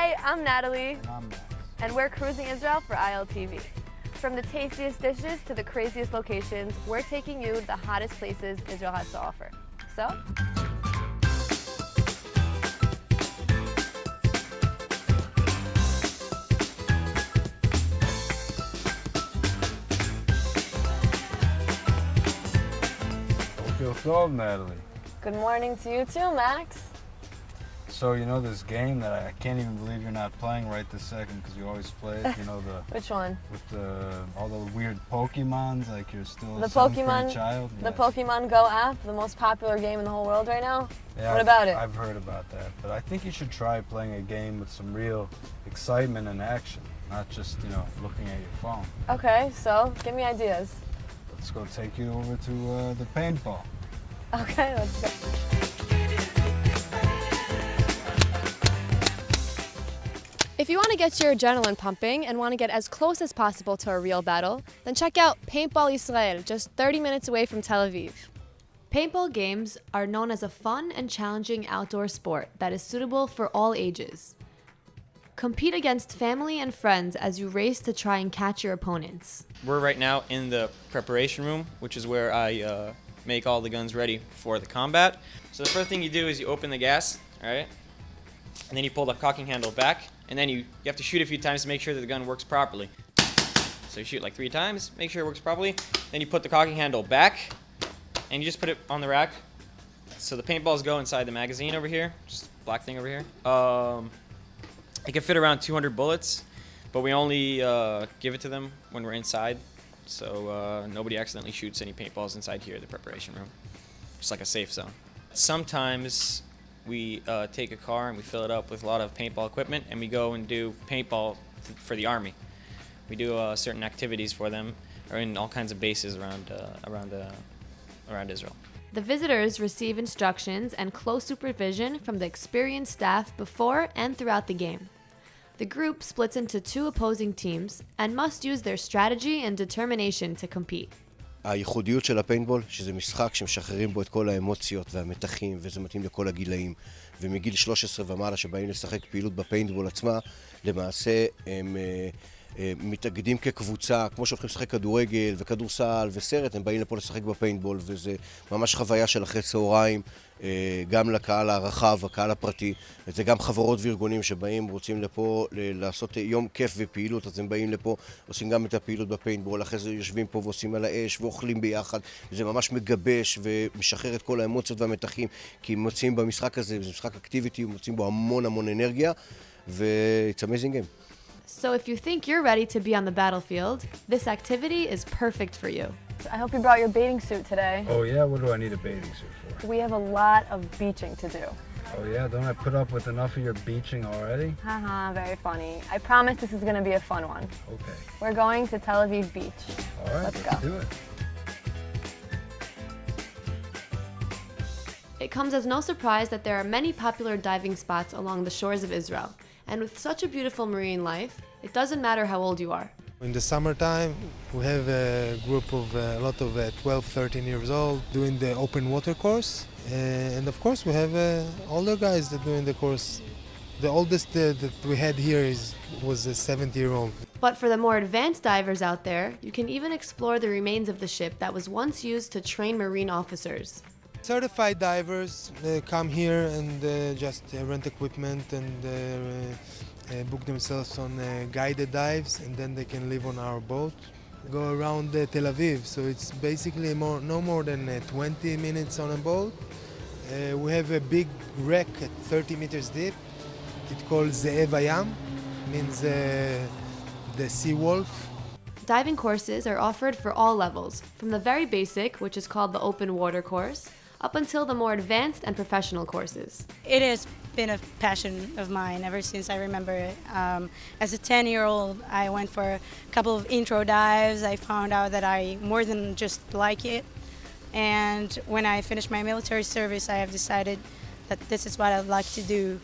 Hi, I'm Natalie, And I'm Max. and we're cruising Israel for ILTV. From the tastiest dishes to the craziest locations, we're taking you to the hottest places Israel has to offer. So, Bokeh Tov, Natalie. good morning to you too, Max. So you know this game that I can't even believe you're not playing right this second because you always play it. You know Which one? with all the weird Pokemons, like you're still The a seventh grade Pokemon, child. the Yes. Pokemon Go app, the most popular game in the whole world right now. Yeah, What about it? I've heard about that, but I think you should try playing a game with some real excitement and action, not just looking at your phone. Okay, so give me ideas. Let's go take you over to the paintball. Okay, let's go. If you want to get your adrenaline pumping and want to get as close as possible to a real battle, then check out Paintball Israel, just 30 minutes away from Tel Aviv. Paintball games are known as a fun and challenging outdoor sport that is suitable for all ages. Compete against family and friends as you race to try and catch your opponents. We're right now in the preparation room, which is where I make all the guns ready for the combat. So the first thing you do is you open the gas, all right? And then you pull the cocking handle back, and then you have to shoot a few times to make sure that the gun works properly. So you shoot like 3 times, make sure it works properly. Then you put the cocking handle back, and you just put it on the rack. So the paintballs go inside the magazine over here, just black thing over here. It can fit around 200 bullets, but we only give it to them when we're inside. So nobody accidentally shoots any paintballs inside here, the preparation room. Just like a safe zone. Sometimes we take a car and we fill it up with a lot of paintball equipment, and we go and do paintball for the Army. We do certain activities for them, or in all kinds of bases around Israel. The visitors receive instructions and close supervision from the experienced staff before and throughout the game. The group splits into 2 opposing teams and must use their strategy and determination to compete. הייחודיות של הפיינטבול, שזה משחק שמשחררים בו את כל האמוציות והמתחים, וזה מתאים לכל הגילאים. ומגיל 13 ומעלה שבאים לשחק פעילות בפיינטבול עצמה, למעשה הם מתאגדים כקבוצה, כמו שהולכים לשחק כדורגל וכדורסל וסרט, הם באים לפה לשחק בפיינטבול, וזה ממש חוויה של אחרי צהריים, גם לקהל הרחב, הקהל הפרטי, וזה גם חברות וארגונים שבאים, רוצים לפה לעשות יום כיף ופעילות, אז הם באים לפה, עושים גם את הפעילות בפיינטבול, אחרי זה יושבים פה ועושים על האש ואוכלים ביחד, וזה ממש מגבש ומשחרר את כל האמוציות והמתחים, כי הם מוצאים במשחק הזה, זה משחק אקטיביטי, הם מוצאים בו המון אנרגיה, ו-it's amazing game. So if you think you're ready to be on the battlefield, this activity is perfect for you. I hope you brought your bathing suit today. Oh yeah, what do I need a bathing suit for? We have a lot of beaching to do. Oh yeah, don't I put up with enough of your beaching already? Haha, very funny. I promise this is going to be a fun one. Okay. We're going to Tel Aviv Beach. All right, Let's let's go. do it. It comes as no surprise that there are many popular diving spots along the shores of Israel. And with such a beautiful marine life, it doesn't matter how old you are. In the summertime, we have a group of a lot of 12, 13 years old doing the open water course. And of course, we have older guys that doing the course. The oldest that we had here was a 70-year-old. But for the more advanced divers out there, you can even explore the remains of the ship that was once used to train marine officers. Certified divers come here and just rent equipment and book themselves on guided dives, and then they can live on our boat, go around Tel Aviv. So it's basically no more than 20 minutes on a boat. We have a big wreck at 30 meters deep. It's called Ze'ev Hayam, means the sea wolf. Diving courses are offered for all levels, from the very basic, which is called the open water course, up until the more advanced and professional courses. It has been a passion of mine ever since I remember it. As a 10-year-old, I went for a couple of intro dives. I found out that I more than just like it. And when I finished my military service, I have decided that this is what I'd like to do.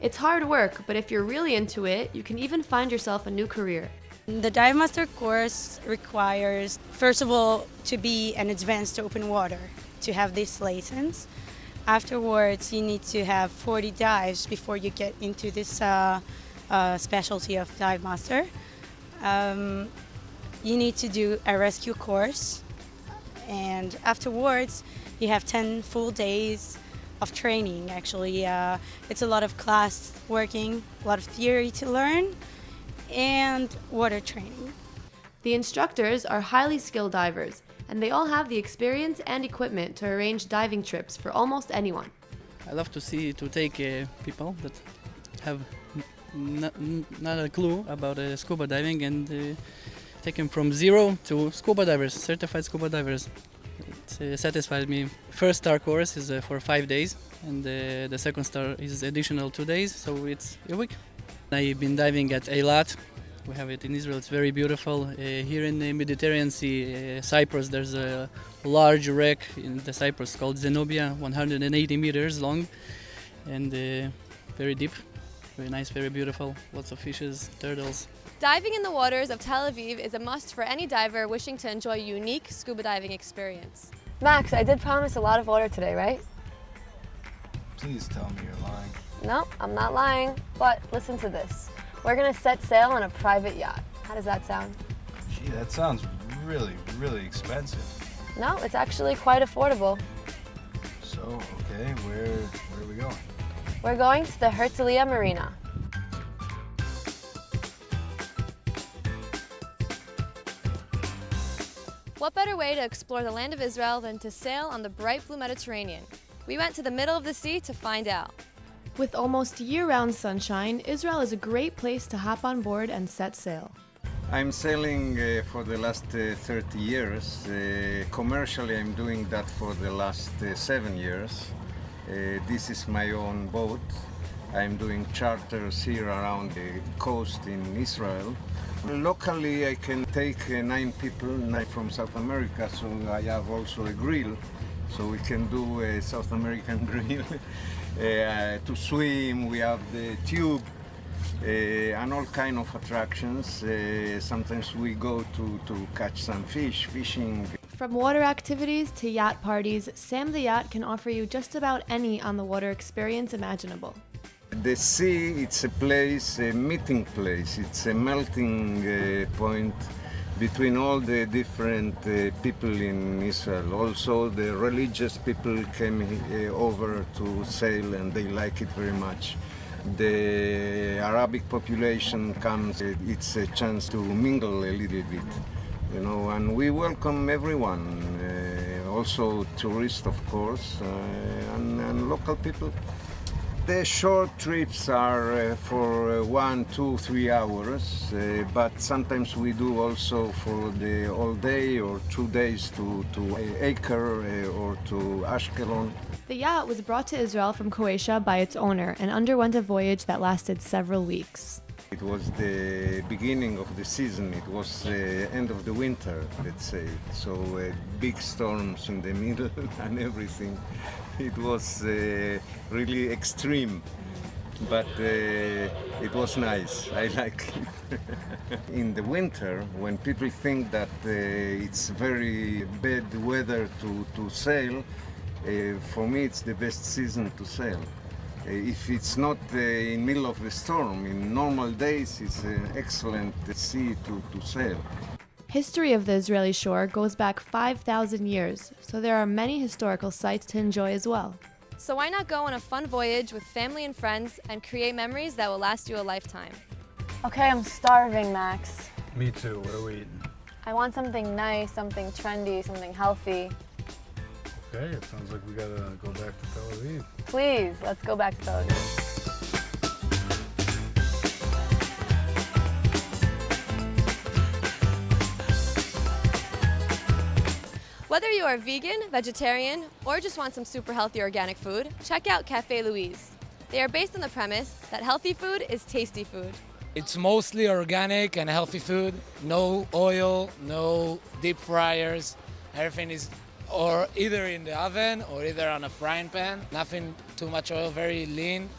It's hard work, but if you're really into it, you can even find yourself a new career. The Dive Master course requires, first of all, to be an advanced open water, to have this license. Afterwards, you need to have 40 dives before you get into this specialty of dive master. You need to do a rescue course, and afterwards you have 10 full days of training. Actually, it's a lot of class working, a lot of theory to learn, and water training. The instructors are highly skilled divers, and they all have the experience and equipment to arrange diving trips for almost anyone. I love to take people that have not a clue about scuba diving and take them from zero to scuba divers, certified scuba divers. It satisfies me. First star course is for 5 days, and the second star is additional 2 days, so it's a week. I've been diving at Eilat. We have it in Israel. It's very beautiful. Here in the Mediterranean Sea, Cyprus, there's a large wreck in the Cyprus called Zenobia, 180 meters long, and very deep, very nice, very beautiful. Lots of fishes, turtles. Diving in the waters of Tel Aviv is a must for any diver wishing to enjoy a unique scuba diving experience. Max, I did promise a lot of water today, right? Please tell me you're lying. No, I'm not lying, but listen to this. We're gonna set sail on a private yacht. How does that sound? Gee, that sounds really, really expensive. No, it's actually quite affordable. So, okay, where are we going? We're going to the Herzliya Marina. What better way to explore the land of Israel than to sail on the bright blue Mediterranean? We went to the middle of the sea to find out. With almost year-round sunshine, Israel is a great place to hop on board and set sail. I'm sailing for the last 30 years. Commercially, I'm doing that for the last 7 years. This is my own boat. I'm doing charters here around the coast in Israel. Locally, I can take 9 people, 9 from South America, so I have also a grill, so we can do a South American grill. To swim, we have the tube and all kind of attractions. Sometimes we go to catch some fish, fishing. From water activities to yacht parties, Sam the Yacht can offer you just about any on-the-water experience imaginable. The sea, it's a place, a meeting place. It's a melting point between all the different people in Israel. Also, the religious people came over to sail and they like it very much. The Arabic population comes, it's a chance to mingle a little bit, you know, and we welcome everyone, also tourists, of course, and local people. The short trips are for 1, 2, 3 hours, but sometimes we do also for the all day or 2 days to Acre or to Ashkelon. The yacht was brought to Israel from Croatia by its owner and underwent a voyage that lasted several weeks. It was the beginning of the season, it was the end of the winter, let's say, so big storms in the middle and everything. It was really extreme, but it was nice, I like it. In the winter, when people think that it's very bad weather to sail, for me it's the best season to sail. If it's not in middle of the storm, in normal days, it's an excellent sea to sail. History of the Israeli shore goes back 5,000 years, so there are many historical sites to enjoy as well. So why not go on a fun voyage with family and friends and create memories that will last you a lifetime? Okay, I'm starving, Max. Me too, what are we eating? I want something nice, something trendy, something healthy. Okay, it sounds like we gotta go back to Tel Aviv. Please, let's go back to Tel Aviv. Whether you are vegan, vegetarian, or just want some super healthy organic food, check out Cafe Louise. They are based on the premise that healthy food is tasty food. It's mostly organic and healthy food. No oil, no deep fryers. Everything is or either in the oven or either on a frying pan. Nothing too much oil, very lean.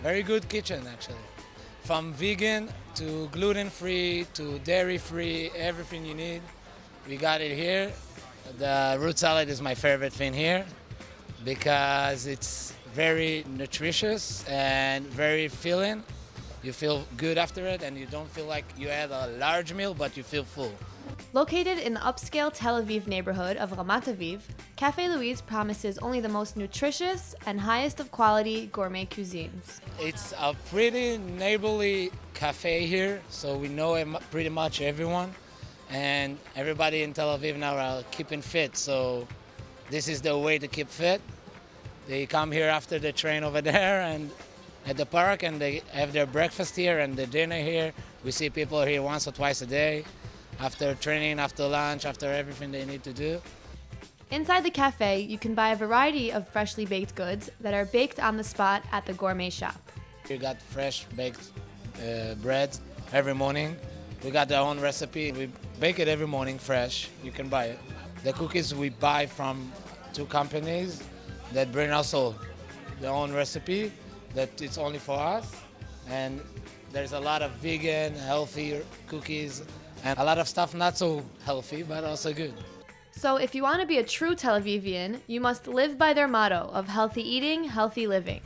Very good kitchen, actually. From vegan to gluten-free to dairy-free, everything you need, we got it here. The root salad is my favorite thing here. because it's very nutritious and very filling. You feel good after it, and you don't feel like you had a large meal, but you feel full. Located in the upscale Tel Aviv neighborhood of Ramat Aviv, Cafe Louise promises only the most nutritious and highest of quality gourmet cuisines. It's a pretty neighborly cafe here, so we know pretty much everyone. And everybody in Tel Aviv now are keeping fit, so this is the way to keep fit. They come here after the train over there and at the park, and they have their breakfast here and the dinner here. We see people here once or twice a day, after training, after lunch, after everything they need to do. Inside the cafe, you can buy a variety of freshly baked goods that are baked on the spot at the gourmet shop. We got fresh baked bread every morning. We got our own recipe. We bake it every morning fresh. You can buy it. The cookies we buy from 2 companies that bring also their own recipe that it's only for us. And there's a lot of vegan, healthy cookies and a lot of stuff not so healthy, but also good. So if you want to be a true Tel Avivian, you must live by their motto of healthy eating, healthy living.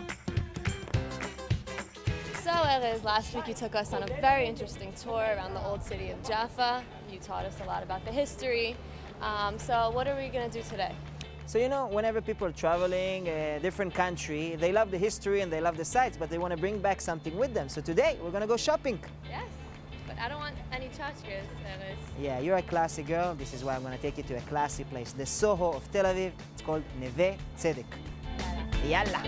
So Erez, last week you took us on a very interesting tour around the old city of Jaffa. You taught us a lot about the history. So what are we going to do today? So you know, whenever people are traveling a different country, they love the history and they love the sights, but they want to bring back something with them. So today we're going to go shopping. Yes, but I don't want any tchotchkes, Erez. Yeah, you're a classy girl. This is why I'm going to take you to a classy place, the Soho of Tel Aviv. It's called Neve Tzedek. Yalla.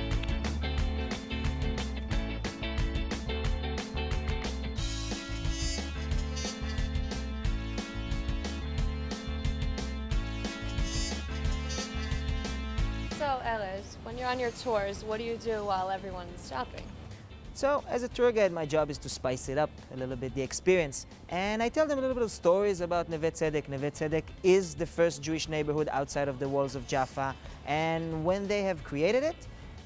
So Erez, when you're on your tours, what do you do while everyone's shopping? So, as a tour guide, my job is to spice it up a little bit, the experience. And I tell them a little bit of stories about Neve Tzedek. Neve Tzedek is the first Jewish neighborhood outside of the walls of Jaffa. And when they have created it,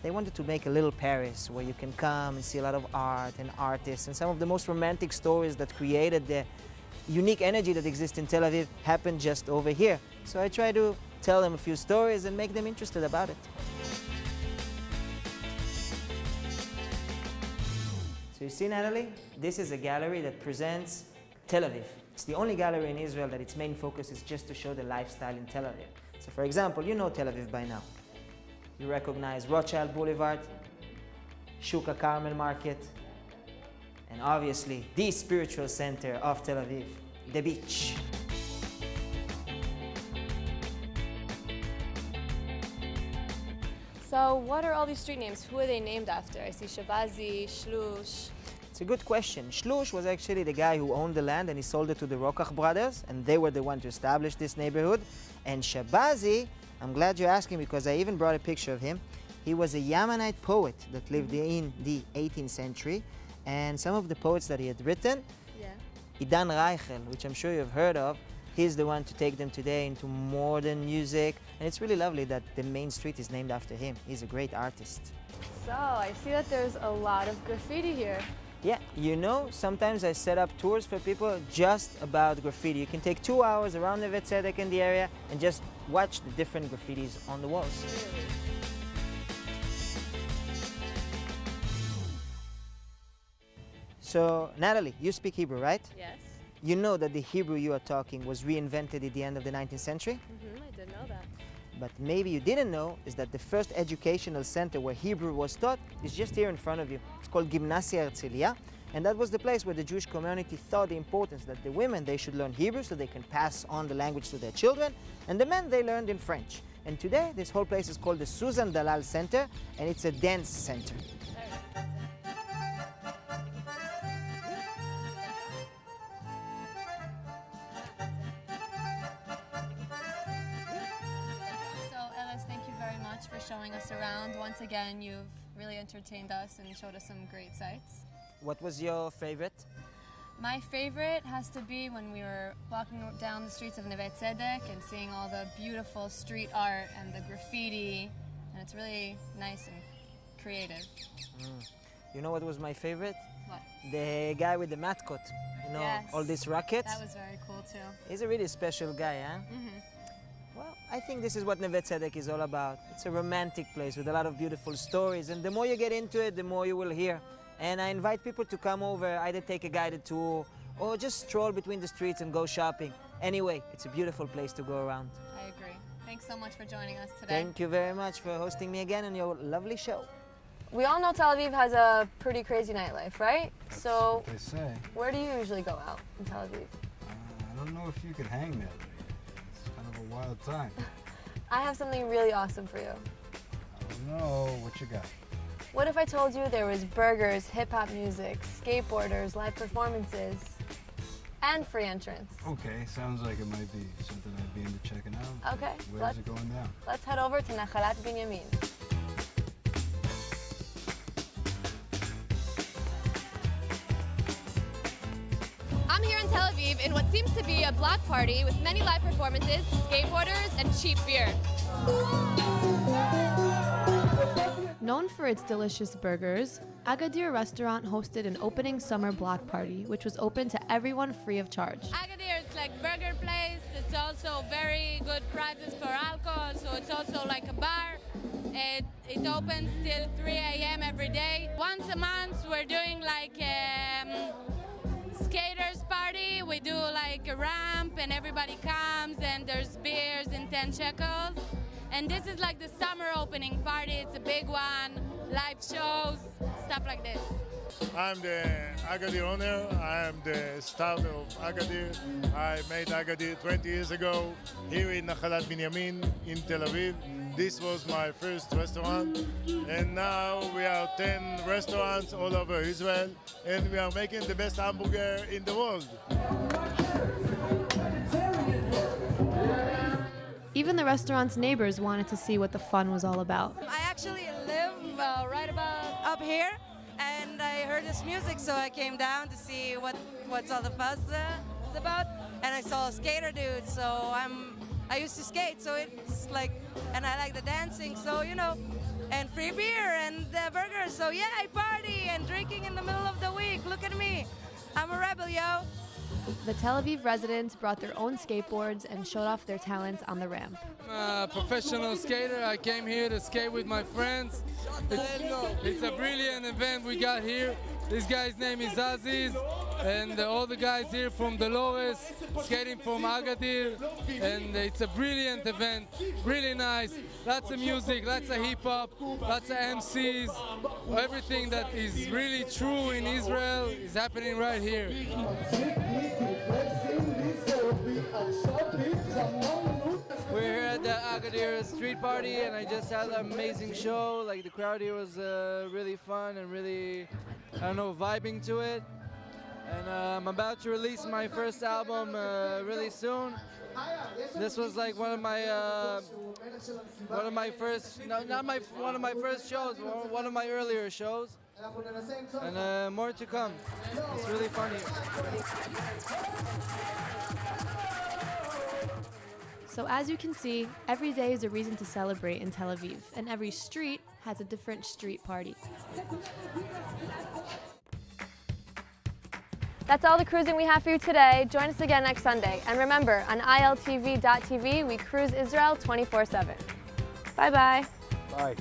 they wanted to make a little Paris where you can come and see a lot of art and artists. And some of the most romantic stories that created the unique energy that exists in Tel Aviv happened just over here. So I try to tell them a few stories and make them interested about it. So you see, Natalie, this is a gallery that presents Tel Aviv. It's the only gallery in Israel that its main focus is just to show the lifestyle in Tel Aviv. So for example, you know Tel Aviv by now. You recognize Rothschild Boulevard, Shuk HaCarmel Market, and obviously the spiritual center of Tel Aviv, the beach. So what are all these street names? Who are they named after? I see Shavazi, Shlush. It's a good question. Shlush was actually the guy who owned the land and he sold it to the Rokach brothers, and they were the one to establish this neighborhood. And Shabazi, I'm glad you're asking because I even brought a picture of him. He was a Yemenite poet that lived in the 18th century, and some of the poets that he had written, Idan Reichel, which I'm sure you've heard of, he's the one to take them today into modern music, and it's really lovely that the main street is named after him. He's a great artist. So I see that there's a lot of graffiti here. Yeah, you know, sometimes I set up tours for people just about graffiti. You can take 2 hours around Neve Tzedek in the area and just watch the different graffitis on the walls. So, Natalie, you speak Hebrew, right? Yes. You know that the Hebrew you are talking was reinvented at the end of the 19th century? I did know that. But maybe you didn't know is that the first educational center where Hebrew was taught is just here in front of you. It's called Gimnasia Herzliya, and that was the place where the Jewish community thought the importance that the women, they should learn Hebrew so they can pass on the language to their children, and the men, they learned in French. And today, this whole place is called the Susan Dalal Center, and it's a dance center. For showing us around. Once again, you've really entertained us and showed us some great sights. What was your favorite? My favorite has to be when we were walking down the streets of Neve Tzedek and seeing all the beautiful street art and the graffiti, and it's really nice and creative. You know what was my favorite? What? The guy with the matkot. You know, Yes. all these rackets. That was very cool too. He's a really special guy, huh? Well, Well, I think this is what Neve Tzedek is all about. It's a romantic place with a lot of beautiful stories, and the more you get into it, the more you will hear. And I invite people to come over, either take a guided tour or just stroll between the streets and go shopping. Anyway, it's a beautiful place to go around. I agree. Thanks so much for joining us today. Thank you very much for hosting me again on your lovely show. We all know Tel Aviv has a pretty crazy nightlife, right? That's So, what they say. where do you usually go out in Tel Aviv? I don't know if you could hang there. It's kind of a wild time. I have something really awesome for you. I don't know what you got. What if I told you there was burgers, hip-hop music, skateboarders, live performances, and free entrance? Okay, sounds like it might be something I'd be into checking out. Okay, Where's it going down? let's head over to Nachalat Binyamin. I'm here in Tel Aviv in what seems to be a block party with many live performances, skateboarders, and cheap beer. Known for its delicious burgers, Agadir restaurant hosted an opening summer block party, which was open to everyone free of charge. Agadir, it's like burger place. It's also very good prices for alcohol, so it's also like a bar. It opens till 3 a.m. every day. Once a month, we're doing like skaters party. We do like a ramp and everybody comes and there's beers and 10 shekels. And this is like the summer opening party. It's a big one, live shows, stuff like this. I'm the Agadir owner. I am the starter of Agadir. I made Agadir 20 years ago here in Nachalat Binyamin in Tel Aviv. This was my first restaurant, and now we are 10 restaurants all over Israel, and we are making the best hamburger in the world. Even the restaurant's neighbors wanted to see what the fun was all about. I actually live right about up here, and I heard this music, so I came down to see what's all the fuss is about. And I saw a skater dude, so I used to skate, so it's like, and I like the dancing, so you know, and free beer and burgers. So yeah, I party and drinking in the middle of the week. Look at me, I'm a rebel, yo. The Tel Aviv residents brought their own skateboards and showed off their talents on the ramp. I'm a professional skater. I came here to skate with my friends. It's a brilliant event we got here. This guy's name is Aziz, and all the guys here from Dolores, skating from Agadir, and it's a brilliant event, really nice. Lots of music, lots of hip-hop, lots of MCs. Everything that is really true in Israel is happening right here. We're here at the Agadir street party, and I just had an amazing show. Like, the crowd here was really fun and really, I don't know, vibing to it. And I'm about to release my first album really soon. This was like one of my first shows, one of my earlier shows. And more to come. It's really funny. So as you can see, every day is a reason to celebrate in Tel Aviv, and every street has a different street party. That's all the cruising we have for you today. Join us again next Sunday. And remember, on ILTV.tv, we cruise Israel 24/7. Bye-bye. Bye.